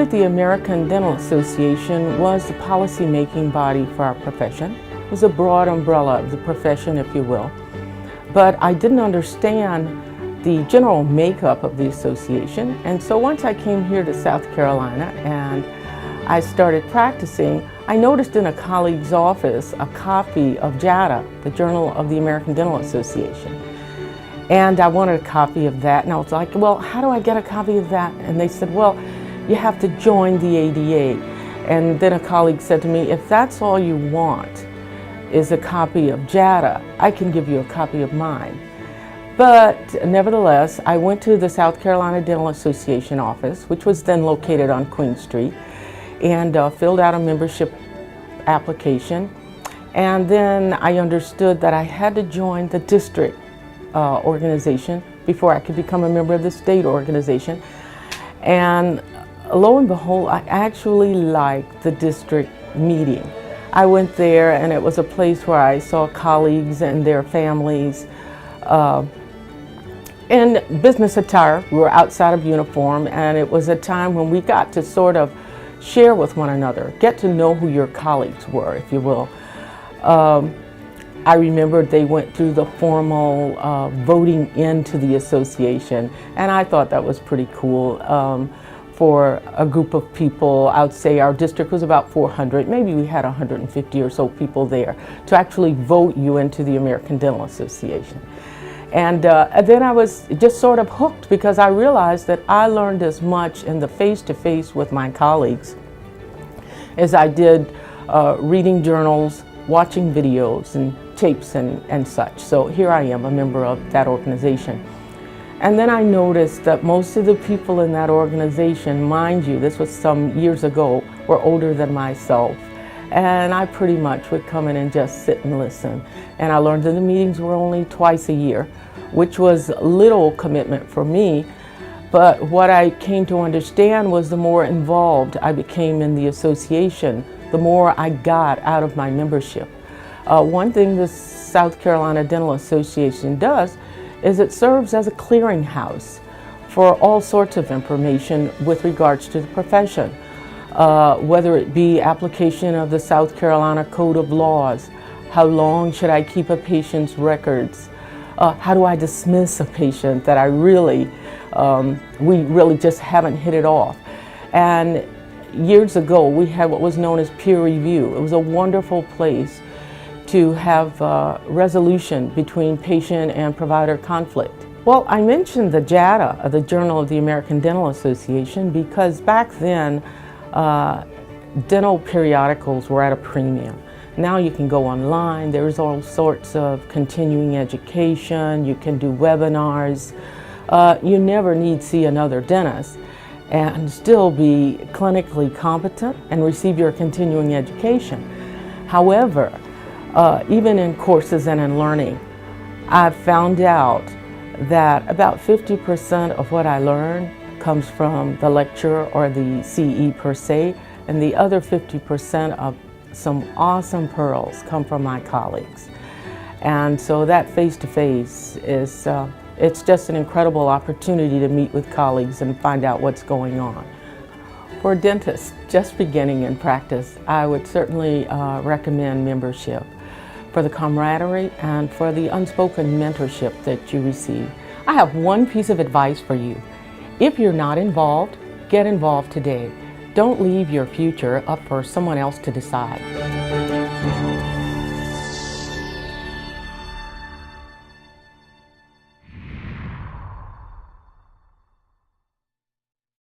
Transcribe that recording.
that the American Dental Association was the policy-making body for our profession. It was a broad umbrella of the profession, if you will. But I didn't understand the general makeup of the association, and so once I came here to South Carolina and I started practicing, I noticed in a colleague's office a copy of JADA, the Journal of the American Dental Association. And I wanted a copy of that, and I was like, well, how do I get a copy of that? And they said, well, you have to join the ADA. And then a colleague said to me, if that's all you want is a copy of JADA, I can give you a copy of mine. But nevertheless, I went to the South Carolina Dental Association office, which was then located on Queen Street, and filled out a membership application. And then I understood that I had to join the district organization before I could become a member of the state organization. And lo and behold, I actually liked the district meeting. I went there and it was a place where I saw colleagues and their families in business attire. We were outside of uniform, and it was a time when we got to sort of share with one another, get to know who your colleagues were, if you will. I remember they went through the formal voting into the association, and I thought that was pretty cool for a group of people. I would say our district was about 400, maybe we had 150 or so people there to actually vote you into the American Dental Association. And then I was just sort of hooked, because I realized that I learned as much in the face-to-face with my colleagues as I did reading journals, watching videos and tapes and such. So here I am, a member of that organization. And then I noticed that most of the people in that organization, mind you, this was some years ago, were older than myself. And I pretty much would come in and just sit and listen. And I learned that the meetings were only twice a year, which was little commitment for me. But what I came to understand was the more involved I became in the association, the more I got out of my membership. One thing the South Carolina Dental Association does is it serves as a clearinghouse for all sorts of information with regards to the profession. Whether it be application of the South Carolina Code of Laws, how long should I keep a patient's records, how do I dismiss a patient that we really just haven't hit it off. And years ago we had what was known as peer review. It was a wonderful place to have resolution between patient and provider conflict. Well, I mentioned the JADA, the Journal of the American Dental Association, because back then dental periodicals were at a premium. Now you can go online, there's all sorts of continuing education, you can do webinars. You never need see another dentist and still be clinically competent and receive your continuing education. However, even in courses and in learning, I've found out that about 50% of what I learn comes from the lecture or the CE per se, and the other 50% of some awesome pearls come from my colleagues. And so that face-to-face is, it's just an incredible opportunity to meet with colleagues and find out what's going on. For dentists just beginning in practice, I would certainly recommend membership for the camaraderie and for the unspoken mentorship that you receive. I have one piece of advice for you. If you're not involved, get involved today. Don't leave your future up for someone else to decide.